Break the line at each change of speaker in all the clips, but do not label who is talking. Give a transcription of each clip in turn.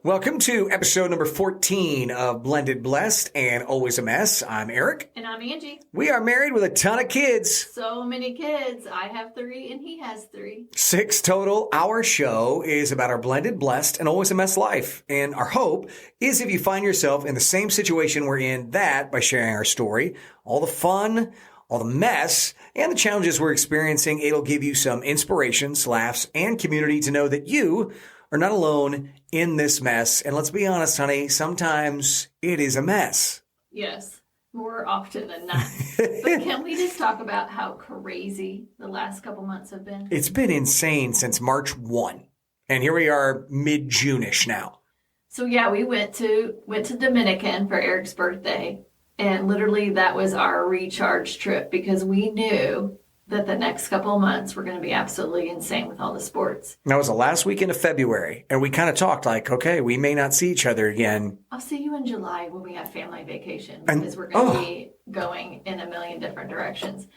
Welcome to episode number 14 of Blended Blessed and Always a Mess. I'm Aric.
And I'm Angie.
We are married with a ton of kids.
So many kids. I have 3 and he has 3.
6 total. Our show is about our blended, blessed, and always a mess life. And our hope is if you find yourself in the same situation we're in, that by sharing our story, all the fun, all the mess, and the challenges we're experiencing, it'll give you some inspirations, laughs, and community to know that you are not alone in this mess. And let's be honest, honey, sometimes it is a mess.
Yes, more often than not. But can we just talk about how crazy the last couple months have been?
It's been insane since March 1. And here we are mid-June-ish now.
So yeah, we went to Dominican for Eric's birthday. And literally that was our recharge trip because we knew that the next couple of months were going to be absolutely insane with all the sports.
That was the last weekend of February. And we kind of talked like, okay, we may not see each other again.
I'll see you in July when we have family vacation because we're going to be going in a million different directions.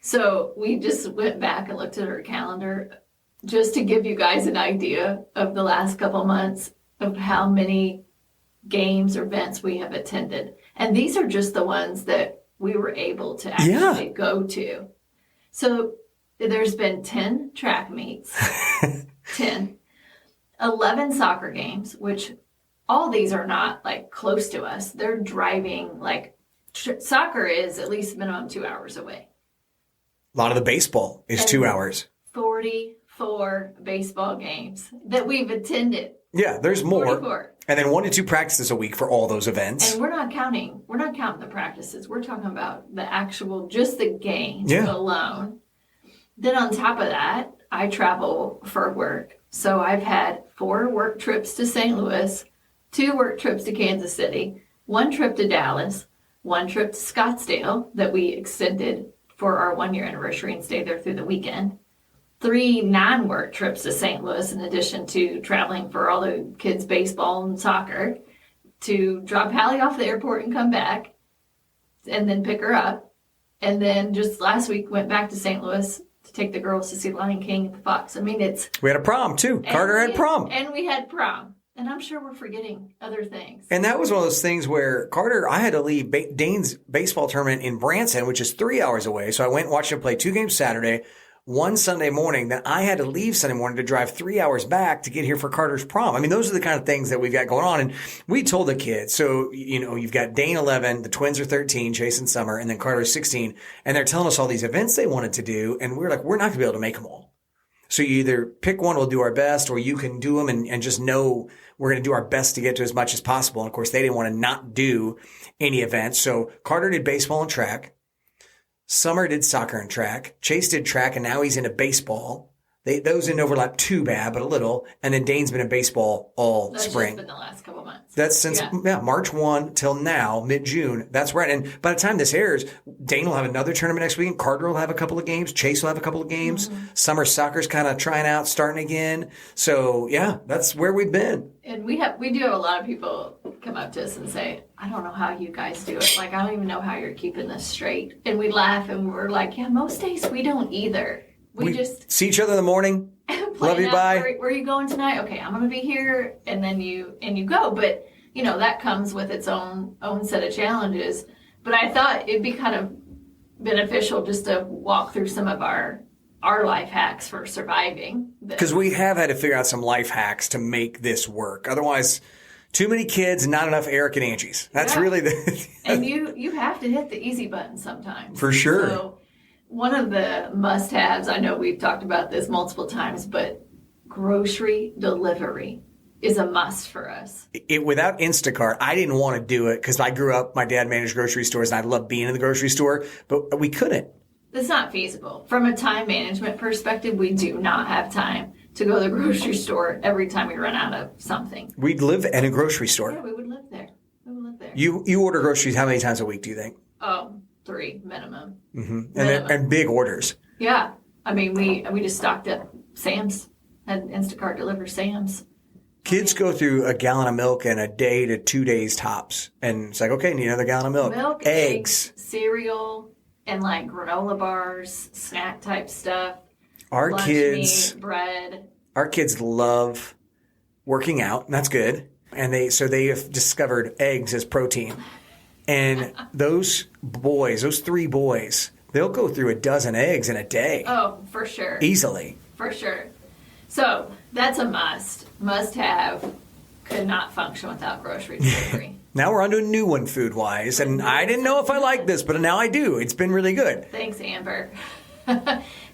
So we just went back and looked at our calendar just to give you guys an idea of the last couple of months of how many games or events we have attended. And these are just the ones that we were able to actually go to. So there's been 10 track meets, 11 soccer games, which all these are not like close to us. They're driving soccer is at least minimum 2 hours away.
A lot of the baseball is 2 hours.
44 baseball games that we've attended.
Yeah, there's more.
44. And
then 1 to 2 practices a week for all those events.
And we're not counting the practices. We're talking about the actual, just the games alone. Then on top of that, I travel for work. So I've had 4 work trips to St. Louis, 2 work trips to Kansas City, 1 trip to Dallas, 1 trip to Scottsdale that we extended for our 1-year anniversary and stayed there through the weekend. 3 non-work trips to St. Louis in addition to traveling for all the kids' baseball and soccer to drop Hallie off the airport and come back and then pick her up. And then just last week went back to St. Louis to take the girls to see Lion King at the Fox. I mean,
we had a prom too. Carter had prom.
And we had prom. And I'm sure we're forgetting other things.
And that was one of those things where Carter, I had to leave Dane's baseball tournament in Branson, which is 3 hours away. So I went and watched him play 2 games Saturday, 1 Sunday morning. Then I had to leave Sunday morning to drive 3 hours back to get here for Carter's prom. I mean, those are the kind of things that we've got going on. And we told the kids, so, you've got Dane 11, the twins are 13, Chase and Summer, and then Carter's 16. And they're telling us all these events they wanted to do. And we're like, we're not going to be able to make them all. So you either pick one, we'll do our best, or you can do them and just know we're going to do our best to get to as much as possible. And of course, they didn't want to not do any events. So Carter did baseball and track. Summer did soccer and track. Chase did track, and now he's into baseball. Those didn't overlap too bad, but a little. And then Dane's been in baseball all spring.
That's just been the last couple of months.
That's since March 1 till now, mid-June. That's right. And by the time this airs, Dane will have another tournament next week. Carter will have a couple of games. Chase will have a couple of games. Mm-hmm. Summer soccer's kind of trying out, starting again. So, yeah, that's where we've been.
And we do have a lot of people come up to us and say, I don't know how you guys do it. Like, I don't even know how you're keeping this straight. And we laugh and we're like, yeah, most days we don't either. We just
see each other in the morning. Love you, bye.
Where are you going tonight? Okay, I'm going to be here. And then you go. But, that comes with its own set of challenges. But I thought it'd be kind of beneficial just to walk through some of our life hacks for surviving.
Because we have had to figure out some life hacks to make this work. Otherwise, too many kids, not enough Aric and Angies. That's really the...
And you have to hit the easy button sometimes.
For sure.
So one of the must-haves, I know we've talked about this multiple times, but grocery delivery is a must for us.
Without Instacart, I didn't want to do it because I grew up, my dad managed grocery stores and I loved being in the grocery store, but we couldn't.
It's not feasible. From a time management perspective, we do not have time to go to the grocery store every time we run out of something.
We'd live in a grocery store.
Yeah, we would live there.
You order groceries how many times a week, do you think?
3 minimum.
Mm-hmm. And big orders.
Yeah. I mean, we just stocked up Sam's, had Instacart deliver Sam's.
Kids go through a gallon of milk in a day to 2 days tops. And it's like, okay, need another gallon of milk. Eggs.
Cereal, and like granola bars, snack type stuff.
Our
lunch
kids,
meat, bread.
Our kids love working out, and that's good. And they have discovered eggs as protein. And those 3 boys, they'll go through a dozen eggs in a day.
Oh, for sure.
Easily.
For sure. So that's a must have. Could not function without grocery delivery.
Now we're on to a new one food-wise, and I didn't know if I liked this, but now I do. It's been really good.
Thanks, Amber.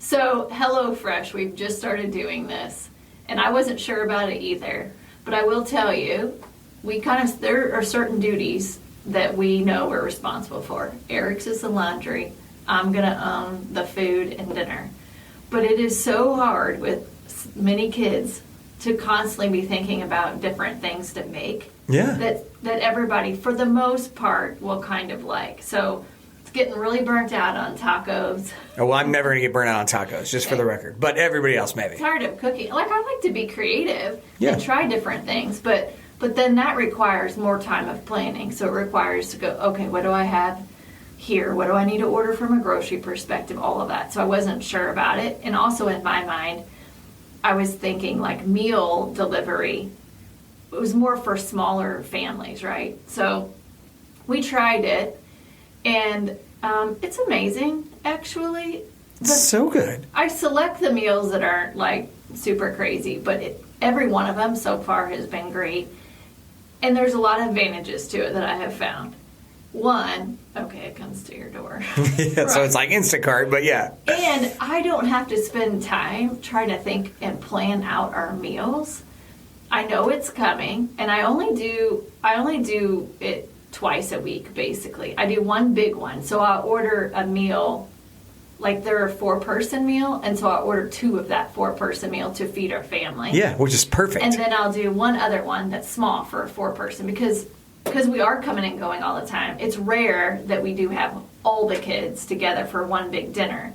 So HelloFresh, we've just started doing this, and I wasn't sure about it either, but I will tell you, there are certain duties that we know we're responsible for. Aric's is the laundry. I'm going to own the food and dinner. But it is so hard with many kids to constantly be thinking about different things to make.
Yeah.
That everybody, for the most part, will kind of like. So it's getting really burnt out on tacos.
Oh, well, I'm never going to get burnt out on tacos, just for the record. But everybody else, maybe.
Tired of cooking. Like, I like to be creative
and
try different things. But then that requires more time of planning. So it requires to go, okay, what do I have here? What do I need to order from a grocery perspective? All of that. So I wasn't sure about it. And also in my mind, I was thinking like meal delivery. It was more for smaller families, right? So we tried it, and it's amazing, actually.
It's so good.
I select the meals that aren't like super crazy, but every one of them so far has been great. And there's a lot of advantages to it that I have found. One, okay, it comes to your door.
Yeah, right. So it's like Instacart, but yeah.
And I don't have to spend time trying to think and plan out our meals. I know it's coming, and I only do it twice a week, basically. I do one big one, so I'll order a meal, like they're a 4-person meal, and so I'll order 2 of that 4-person meal to feed our family.
Yeah, which is perfect.
And then I'll do one other one that's small for a 4-person, because we are coming and going all the time. It's rare that we do have all the kids together for one big dinner.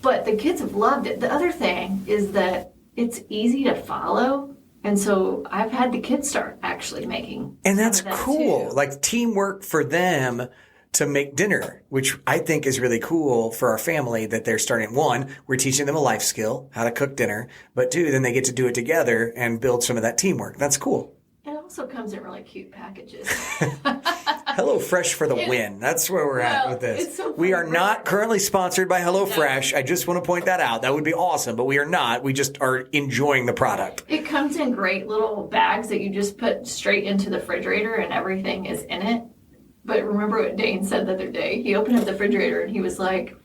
But the kids have loved it. The other thing is that it's easy to follow. And so I've had the kids start actually making.
And that's cool.
Too.
Like teamwork for them to make dinner, which I think is really cool for our family that they're starting. 1, we're teaching them a life skill, how to cook dinner. But 2, then they get to do it together and build some of that teamwork. That's cool.
It also comes in really cute packages.
HelloFresh for the win. That's where we're at with this.
It's so
we are not currently sponsored by HelloFresh. No. I just want to point that out. That would be awesome, but we are not. We just are enjoying the product.
It comes in great little bags that you just put straight into the refrigerator and everything is in it. But remember what Dane said the other day? He opened up the refrigerator and he was like,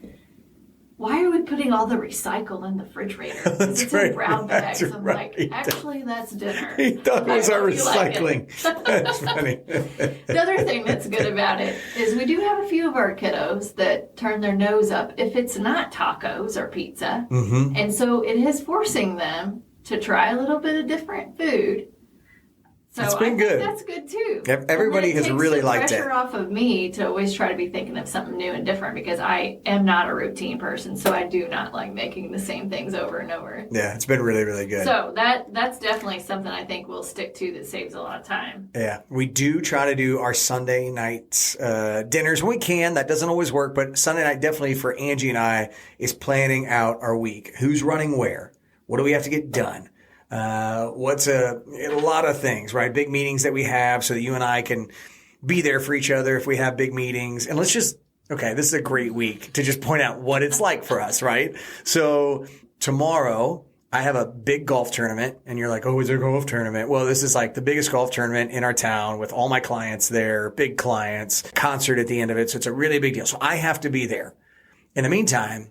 why are we putting all the recycle in the refrigerator?
That's
it's
right.
in brown bags.
That's
I'm
right.
like, actually, that's dinner.
He thought it was our recycling.
Like
That's funny.
The other thing that's good about it is we do have a few of our kiddos that turn their nose up if it's not tacos or pizza.
Mm-hmm.
And so it is forcing them to try a little bit of different food. So
it's been
I
good.
think that's good too.
Everybody has really liked it.
It takes the pressure off of me to always try to be thinking of something new and different because I am not a routine person, so I do not like making the same things over and over.
Yeah, it's been really, really good.
So that's definitely something I think we'll stick to that saves a lot of time.
Yeah, we do try to do our Sunday night dinners when we can. That doesn't always work, but Sunday night definitely for Angie and I is planning out our week. Who's running where? What do we have to get done? What's a lot of things, right? Big meetings that we have so that you and I can be there for each other if we have big meetings. And let's just, okay, this is a great week to just point out what it's like for us, right? So tomorrow I have a big golf tournament and you're like, oh, is there a golf tournament? Well, this is like the biggest golf tournament in our town with all my clients there, big clients, concert at the end of it. So it's a really big deal. So I have to be there. In the meantime,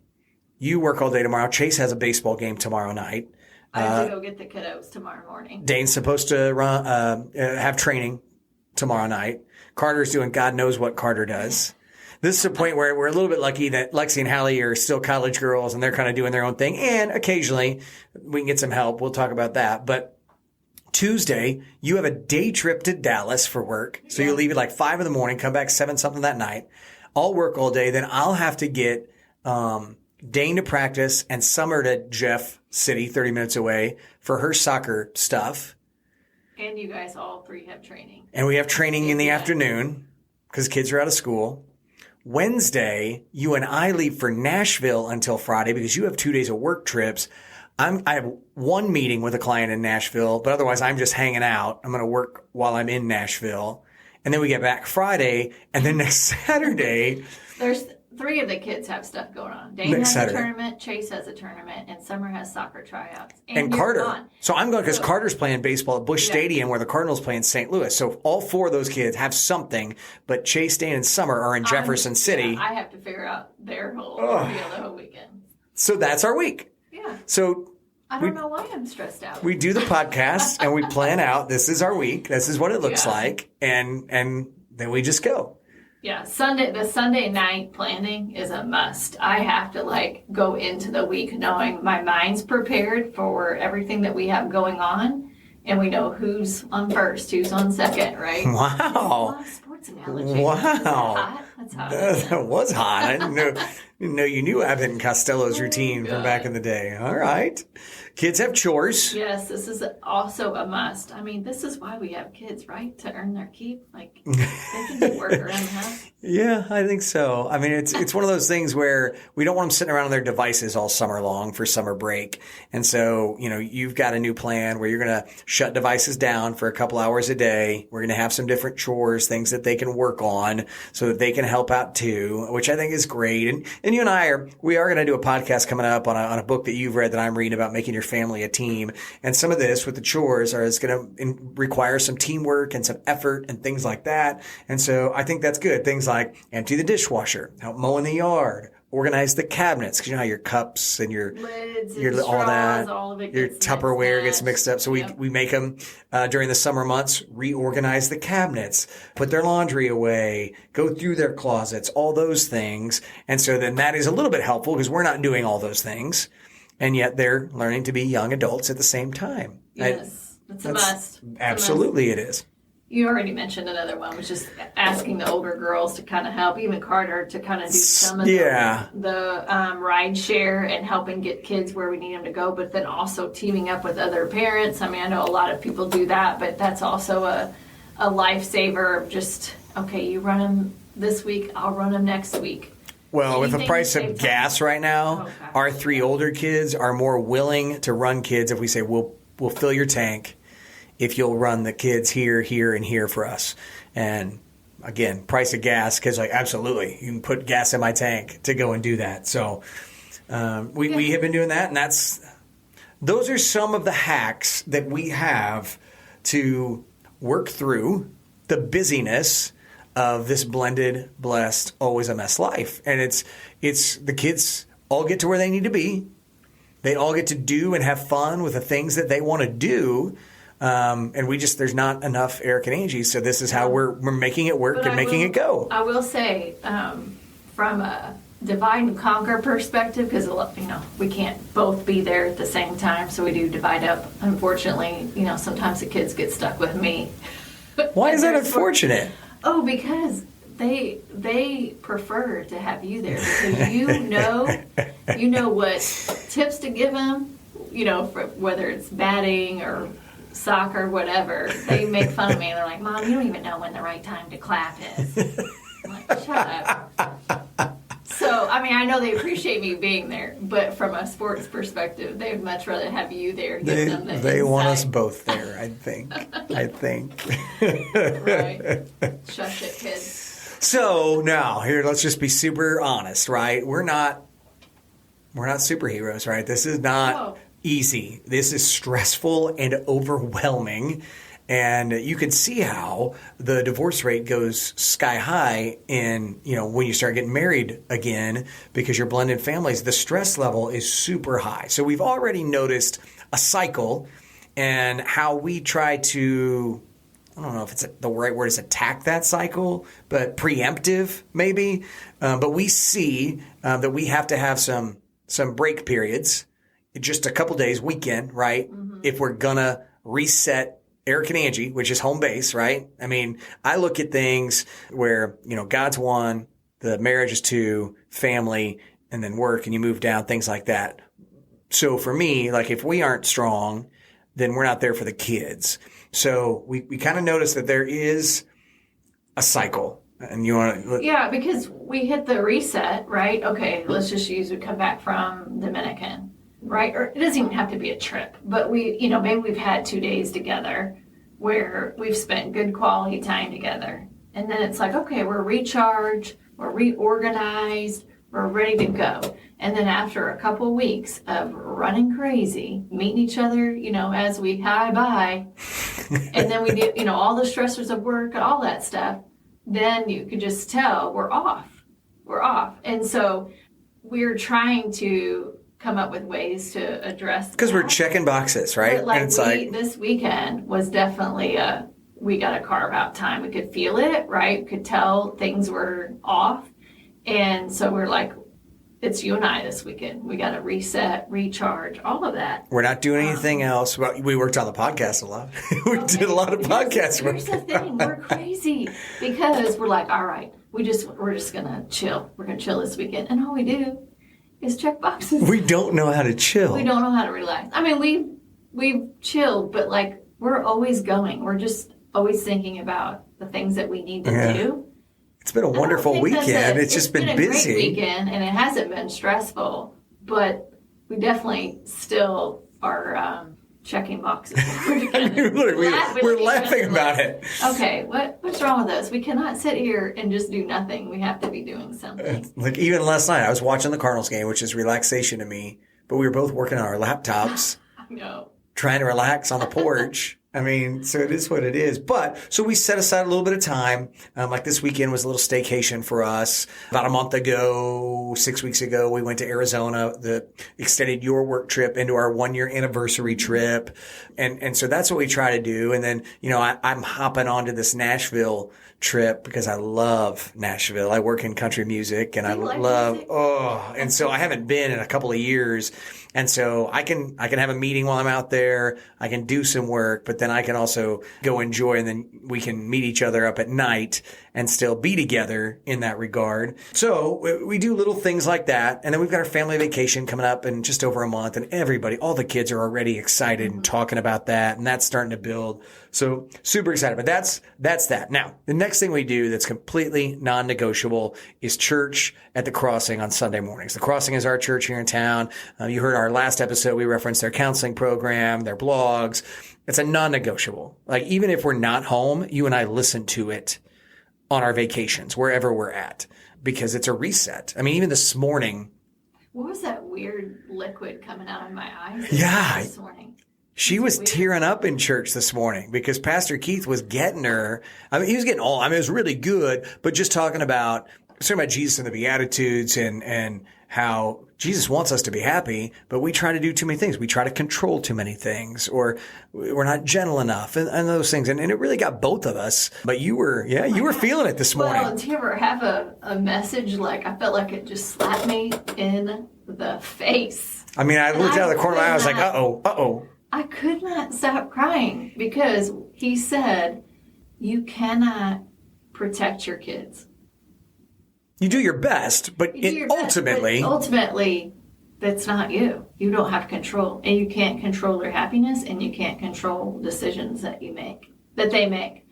you work all day tomorrow. Chase has a baseball game tomorrow night.
I have to go get the kiddos tomorrow morning.
Dane's supposed to have training tomorrow night. Carter's doing God knows what Carter does. This is a point where we're a little bit lucky that Lexi and Hallie are still college girls and they're kind of doing their own thing. And occasionally we can get some help. We'll talk about that. But Tuesday, you have a day trip to Dallas for work. So you'll leave at like 5 a.m, come back 7 something that night. I'll work all day. Then I'll have to get Dane to practice and Summer to Jeff City, 30 minutes away, for her soccer stuff.
And you guys all 3 have training.
And we have training in the afternoon because kids are out of school. Wednesday, you and I leave for Nashville until Friday because you have 2 days of work trips. I have one meeting with a client in Nashville, but otherwise I'm just hanging out. I'm going to work while I'm in Nashville. And then we get back Friday, and then next Saturday.
There's 3 of the kids have stuff going on. Dane has a tournament, Chase has a tournament, and Summer has soccer tryouts.
And Carter. Gone. So I'm going because Carter's playing baseball at Busch Stadium where the Cardinals play in St. Louis. So all 4 of those kids have something, but Chase, Dane, and Summer are in Jefferson City.
Yeah, I have to figure out their whole deal the whole weekend.
So that's our week.
Yeah.
So
I don't know why I'm stressed out.
We do the podcast and we plan out, this is our week, this is what it looks like, and then we just go.
Yeah, the Sunday night planning is a must. I have to go into the week knowing my mind's prepared for everything that we have going on, and we know who's on first, who's on second, right?
Wow.
A lot of sports analogies.
Wow.
That's hot.
That was hot. I didn't know you knew Abbott and Costello's routine from back in the day. All right. Kids have chores.
Yes, this is also a must. I mean, this is why we have kids, right? To earn their keep. They can do work around the house.
Yeah, I think so. I mean, it's one of those things where we don't want them sitting around on their devices all summer long for summer break. And so, you've got a new plan where you're going to shut devices down for a couple hours a day. We're going to have some different chores, things that they can work on so that they can help out too, which I think is great. And you and we are going to do a podcast coming up on a book that you've read that I'm reading about making your family a team. And some of this with the chores is going to require some teamwork and some effort and things like that. And so I think that's good. Things like empty the dishwasher, help mow in the yard, organize the cabinets, because you know how your cups and your
lids and
your
straws,
all that,
all of it
your Tupperware gets mixed up. So we make them during the summer months, reorganize the cabinets, put their laundry away, go through their closets, all those things. And so then that is a little bit helpful because we're not doing all those things, and yet they're learning to be young adults at the same time.
Yes, it's a must.
Absolutely, it is.
You already mentioned another one, which is asking the older girls to kind of help, even Carter, to kind of do some of the ride share and helping get kids where we need them to go, but then also teaming up with other parents. I mean, I know a lot of people do that, but that's also a lifesaver of just, okay, you run them this week, I'll run them next week.
Well, with the price of gas right now, our 3 older kids are more willing to run kids if we say, we'll fill your tank if you'll run the kids here, here, and here for us. And again, price of gas, kids are like, absolutely, you can put gas in my tank to go and do that. So we have been doing that, and those are some of the hacks that we have to work through the busyness of this blended, blessed, always a mess life. And it's the kids all get to where they need to be. They all get to do and have fun with the things that they want to do. And there's not enough Aric and Angie, so this is how we're making it work and making it go.
I will say, from a divide and conquer perspective, because we can't both be there at the same time, so we do divide up. Unfortunately, sometimes the kids get stuck with me.
Why is that unfortunate?
Oh, because they prefer to have you there because you know what tips to give them. For whether it's batting or soccer, whatever, they make fun of me. They're like, Mom, you don't even know when the right time to clap is. I'm like, shut up. So, I mean, I know they appreciate me being there, but from a sports perspective, they would much rather have you there. They
want us both there, I think.
Right. Shush it, kids.
So, now, here, let's just be super honest, right? We're not superheroes, right? This is not easy. This is stressful and overwhelming. And you can see how the divorce rate goes sky high when you start getting married again, because you're blended families, the stress level is super high. So we've already noticed a cycle, and how we try to, I don't know if the right word is attack that cycle, but preemptive maybe. But we see that we have to have some break periods, just a couple days, weekend, right? Mm-hmm. If we're gonna reset Aric and Angie, which is home base, right? I mean, I look at things where, God's 1, the marriage is 2, family, and then work, and you move down, things like that. So for me, if we aren't strong, then we're not there for the kids. So we kind of notice that there is a cycle. And you want to...
Yeah, because we hit the reset, right? Okay, let's just use we come back from Dominican. right? Or it doesn't even have to be a trip, but maybe we've had 2 days together where we've spent good quality time together. And then it's like, okay, we're recharged, we're reorganized, we're ready to go. And then after a couple of weeks of running crazy, meeting each other, as we hi bye, and then we do, all the stressors of work and all that stuff, then you could just tell we're off. We're off. And so we're trying to come up with ways to address
because we're checking boxes, right?
But and it's this weekend was definitely we got to carve out time. We could feel it, right? We could tell things were off. And so we're like, it's you and I this weekend. We got to reset, recharge, all of that.
We're not doing anything else. Well, we worked on the podcast a lot. We did a lot of podcast work.
Here's the thing. We're crazy because we're like, all right, we're just going to chill. We're going to chill this weekend. And all we do is check boxes.
We don't know how to chill.
We don't know how to relax. I mean, we've chilled, but like we're always going. We're just always thinking about the things that we need to do.
It's been a wonderful weekend. It's just been busy.
A great weekend, and it hasn't been stressful, but we definitely still are checking boxes.
We're laughing about it.
Okay, what's wrong with us? We cannot sit here and just do nothing. We have to be doing something.
Like even last night, I was watching the Cardinals game, which is relaxation to me, but we were both working on our laptops.
I know.
Trying to relax on the porch. I mean, so it is what it is. But so we set aside a little bit of time. Like this weekend was a little staycation for us. About a month ago, 6 weeks ago, we went to Arizona, extended your work trip into our 1 year anniversary trip. And so that's what we try to do. And then, I'm hopping onto this Nashville trip because I love Nashville. I work in country music and I love, and so I haven't been in a couple of years. And so I can have a meeting while I'm out there. I can do some work, but then I can also go enjoy, and then we can meet each other up at night and still be together in that regard. So we do little things like that. And then we've got our family vacation coming up in just over a month, and all the kids are already excited and talking about that, and that's starting to build. So super excited. But that's that. Now, the next thing we do that's completely non-negotiable is church at the Crossing on Sunday mornings. The Crossing is our church here in town. You heard our last episode, we referenced their counseling program, their blogs. It's a non-negotiable. Like even if we're not home, you and I listen to it on our vacations, wherever we're at, because it's a reset. I mean, even this morning.
What was that weird liquid coming out of my eyes this morning?
She was tearing up in church this morning because Pastor Keith was getting her. I mean, he was getting all, it was really good, but just talking about Jesus and the Beatitudes and how Jesus wants us to be happy, but we try to do too many things. We try to control too many things, or we're not gentle enough, and those things. And it really got both of us. But you were feeling it this morning.
Well, do you ever have a message like, I felt like it just slapped me in the face?
I mean, I looked out of the corner of my eye, I was like, uh-oh.
I could not stop crying because he said, you cannot protect your kids.
You do your best, but ultimately,
that's not you. You don't have control, and you can't control their happiness, and you can't control decisions that they make.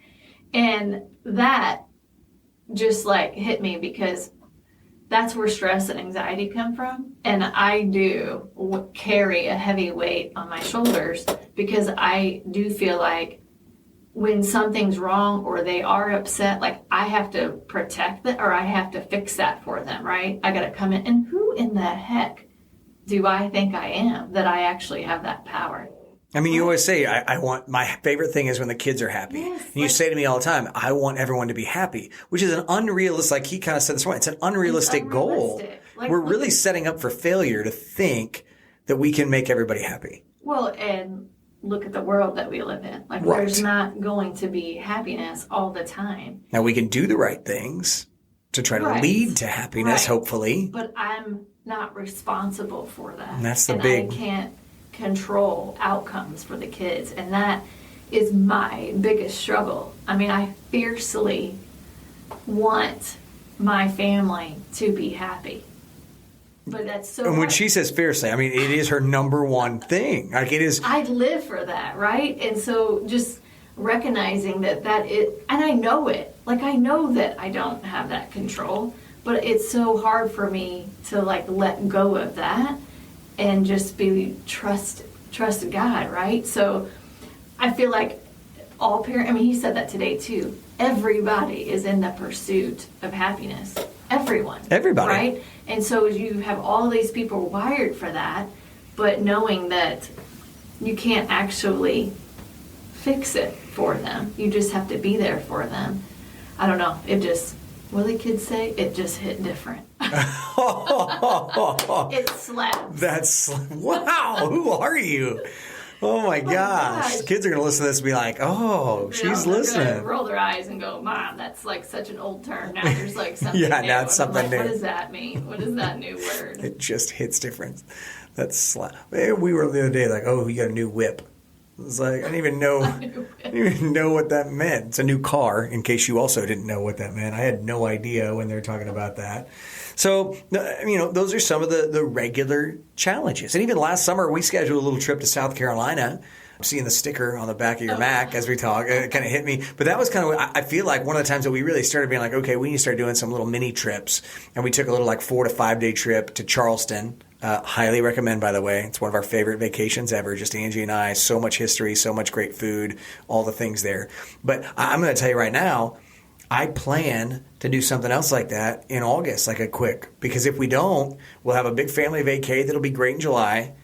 And that just like hit me because that's where stress and anxiety come from. And I do carry a heavy weight on my shoulders because I do feel like when something's wrong or they are upset, like I have to protect that or I have to fix that for them, right? I got to come in. And who in the heck do I think I am that I actually have that power?
I mean, you always say, I want, my favorite thing is when the kids are happy.
Yes,
and you say to me all the time, I want everyone to be happy, which is an unrealistic, like he kind of said this morning, it's an unrealistic goal.
Like,
we're really setting up for failure to think that we can make everybody happy.
Well, and look at the world that we live in. Like There's not going to be happiness all the time.
Now we can do the right things to try to lead to happiness, hopefully.
But I'm not responsible for that.
And that's
I can't control outcomes for the kids. And that is my biggest struggle. I mean, I fiercely want my family to be happy. But that's so
And when she says fiercely, I mean, it is her number one thing. Like it is.
I live for that, right? And so just recognizing that and I know it. Like I know that I don't have that control, but it's so hard for me to like let go of that and just trust God, right? So I feel like all parents, I mean, he said that today too. Everybody is in the pursuit of happiness. Everybody. Right? And so you have all these people wired for that, but knowing that you can't actually fix it for them. You just have to be there for them. I don't know. It just, what do the kids say? It just hit different. It slaps.
Wow. Who are you? Oh my gosh. Kids are going to listen to this and be like, oh, she's listening.
They're gonna roll their eyes and go, Mom, that's like such an old term. Now there's like something new.
Now it's something new.
What does that mean? What is that new word?
It just hits different. That's slap. We were the other day like, oh, you got a new whip. It was like, I didn't even know what that meant. It's a new car, in case you also didn't know what that meant. I had no idea when they were talking about that. So, those are some of the regular challenges. And even last summer, we scheduled a little trip to South Carolina. I'm seeing the sticker on the back of your Mac as we talk. It kind of hit me. But that was kind of, I feel like one of the times that we really started being like, okay, we need to start doing some little mini trips. And we took a little 4 to 5 day trip to Charleston. Highly recommend, by the way. It's one of our favorite vacations ever. Just Angie and I. So much history, so much great food, all the things there. But I'm going to tell you right now, I plan to do something else like that in August, like a quick. Because if we don't, we'll have a big family vacay that'll be great in July.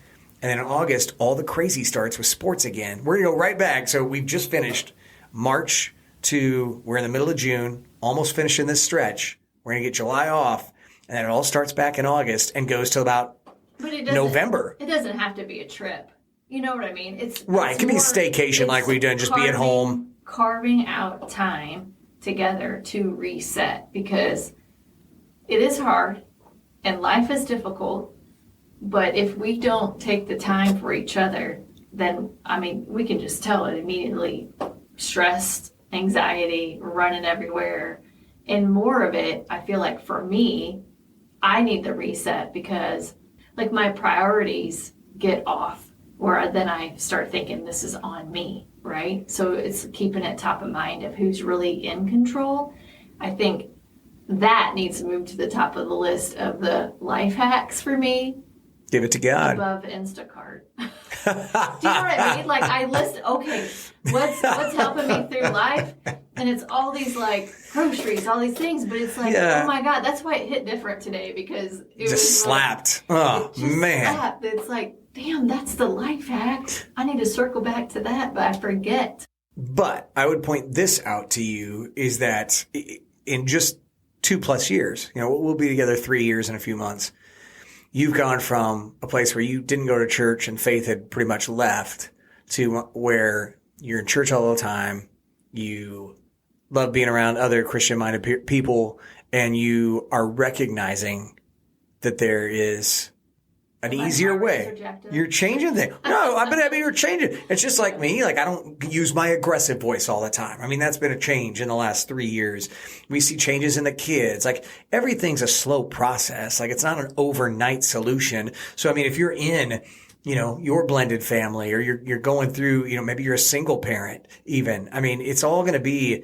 And then in August, all the crazy starts with sports again. We're going to go right back. So we've just finished March we're in the middle of June, almost finishing this stretch. We're going to get July off. And then it all starts back in August and goes till about November.
It doesn't have to be a trip. You know what I mean? It's
right. It can be a staycation like we've done, just be at home.
Carving out time together to reset, because it is hard and life is difficult. But if we don't take the time for each other, then, we can just tell it immediately. Stressed, anxiety, running everywhere. And more of it, I feel like for me, I need the reset because my priorities get off, where then I start thinking this is on me, right? So it's keeping it top of mind of who's really in control. I think that needs to move to the top of the list of the life hacks for me.
Give it to God.
Above Instacart. Do you know what I mean? I list, okay, what's helping me through life? And it's all these groceries, all these things, but it's oh my God, that's why it hit different today, because it
just slapped. Man.
Slapped. It's damn, that's the life hack. I need to circle back to that, but I forget.
But I would point this out to you is that in just 2+ years, we'll be together 3 years in a few months. You've gone from a place where you didn't go to church and faith had pretty much left to where you're in church all the time. You love being around other Christian-minded people, and you are recognizing that there is an easier way. You're changing things. No, you're changing. It's just like me. I don't use my aggressive voice all the time. That's been a change in the last 3 years. We see changes in the kids. Everything's a slow process. It's not an overnight solution. So, if you're in, your blended family, or you're going through, maybe you're a single parent even. It's all going to be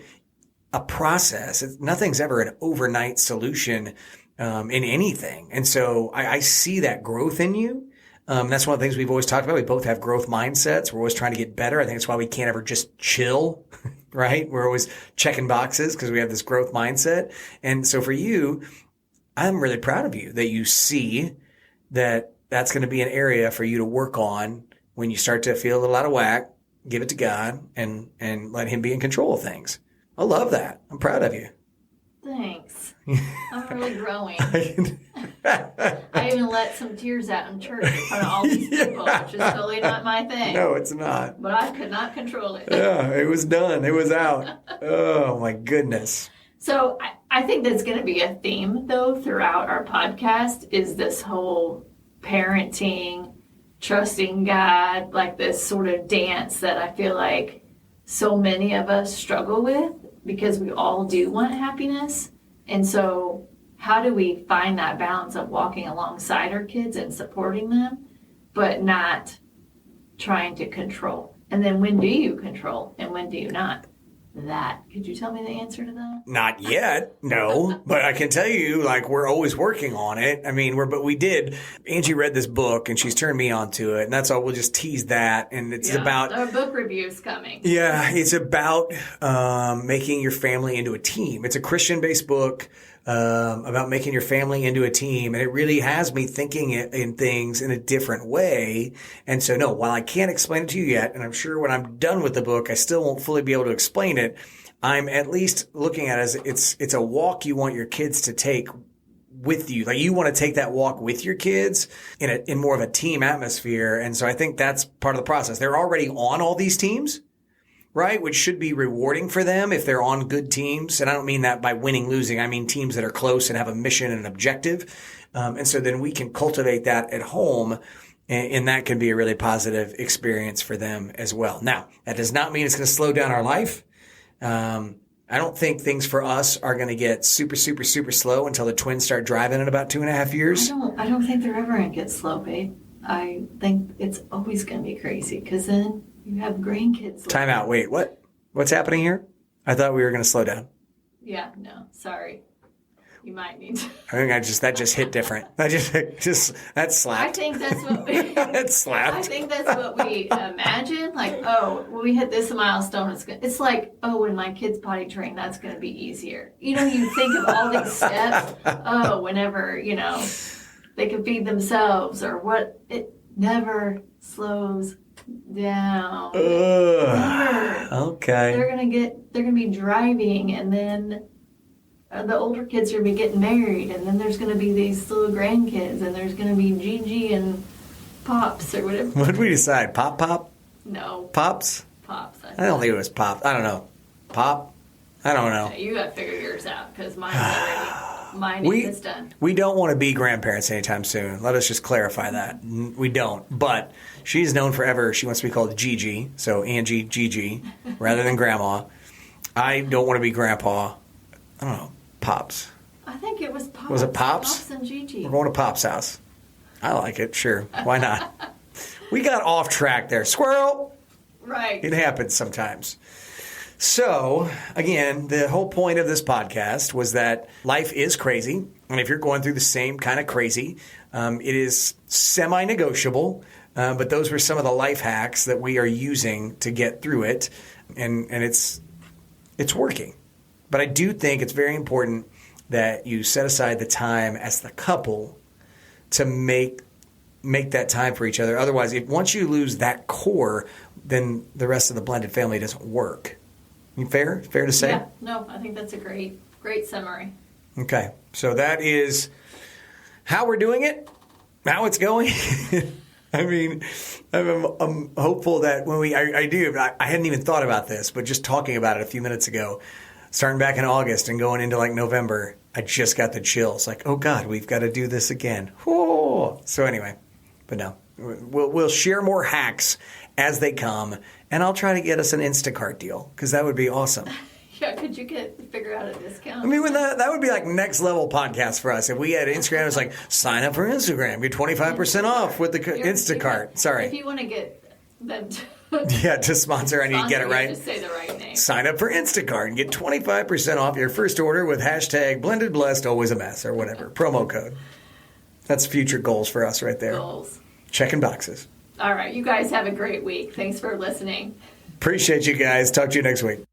a process. Nothing's ever an overnight solution in anything. And so I see that growth in you. That's one of the things we've always talked about. We both have growth mindsets. We're always trying to get better. I think that's why we can't ever just chill, right? We're always checking boxes because we have this growth mindset. And so for you, I'm really proud of you that you see that that's going to be an area for you to work on when you start to feel a little out of whack. Give it to God and let Him be in control of things. I love that. I'm proud of you.
Thanks. I'm really growing. I even let some tears out in church in front of all these people, which is totally not my thing.
No, it's not.
But I could not control it.
Yeah, it was done. It was out. Oh, my goodness.
So I think that's going to be a theme, though, throughout our podcast, is this whole parenting, trusting God, this sort of dance that I feel like so many of us struggle with, because we all do want happiness. And so how do we find that balance of walking alongside our kids and supporting them, but not trying to control? And then when do you control and when do you not? that. Could you tell me the answer to that?
Not yet, no. But I can tell you, like, we're always working on it. I mean, but we did. Angie read this book, and she's turned me on to it, and that's all. We'll just tease that, and it's about
our book review's coming.
Yeah, it's about making your family into a team. It's a Christian-based book about making your family into a team, and it really has me thinking in things in a different way. And so, no, while I can't explain it to you yet, and I'm sure when I'm done with the book, I still won't fully be able to explain it, I'm at least looking at it as it's a walk you want your kids to take with you. Like, you want to take that walk with your kids in more of a team atmosphere. And so I think that's part of the process. They're already on all these teams, right? Which should be rewarding for them if they're on good teams. And I don't mean that by winning, losing. I mean teams that are close and have a mission and an objective. And so then we can cultivate that at home, and that can be a really positive experience for them as well. Now, that does not mean it's going to slow down our life. I don't think things for us are going to get super, super, super slow until the twins start driving in about 2.5 years.
I don't think they're ever going to get slow, babe. I think it's always going to be crazy because then you have grandkids.
Time out. Wait, what? What's happening here? I thought we were going to slow down.
Yeah, no, sorry. You might need to.
I think that just hit different. That slapped.
I think that's what we.
That slapped.
I think that's what we imagine. Like, oh, when we hit this milestone, it's like, oh, when my kids potty train, that's going to be easier. You know, you think of all these steps. Oh, whenever they can feed themselves or what. It never slows down. Never.
Okay.
They're gonna be driving, and then the older kids are going to be getting married, and then there's going to be these little grandkids, and there's going to be Gigi and Pops or whatever.
What did we decide? Pop?
No.
Pops?
Pops.
I don't think it was Pop. I don't know. Pop? I don't know.
You got to figure yours out because mine is done.
We don't want to be grandparents anytime soon. Let us just clarify that. We don't. But she's known forever. She wants to be called Gigi, so Angie, Gigi, rather than Grandma. I don't want to be Grandpa. I don't know. Pops.
I think it was Pops.
Was it Pops?
Pops and Gigi.
We're going to Pop's house. I like it. Sure. Why not? We got off track there. Squirrel!
Right.
It happens sometimes. So, again, the whole point of this podcast was that life is crazy. And if you're going through the same kind of crazy, it is semi-negotiable. But those were some of the life hacks that we are using to get through it. And it's working. But I do think it's very important that you set aside the time as the couple to make that time for each other. Otherwise, once you lose that core, then the rest of the blended family doesn't work. Fair to say?
Yeah. No, I think that's a great summary.
Okay. So that is how we're doing it, how it's going. I mean, I'm hopeful that when I hadn't even thought about this, but just talking about it a few minutes ago, starting back in August and going into like November, I just got the chills. Like, oh God, we've got to do this again. Whoa. So anyway, but no, we'll share more hacks as they come, and I'll try to get us an Instacart deal because that would be awesome.
Yeah, could you figure out a discount?
I mean, that would be like next level podcast for us. If we had Instagram, it's like sign up for Instagram, get 25% off with the Instacart. Sorry.
If you want to get them
to sponsor, I need to get it right.
Just say the right name.
Sign up for Instacart and get 25% off your first order with hashtag blended blessed always a mess or whatever promo code. That's future goals for us right there.
Goals.
Checking boxes.
All right, you guys have a great week. Thanks for listening.
Appreciate you guys. Talk to you next week.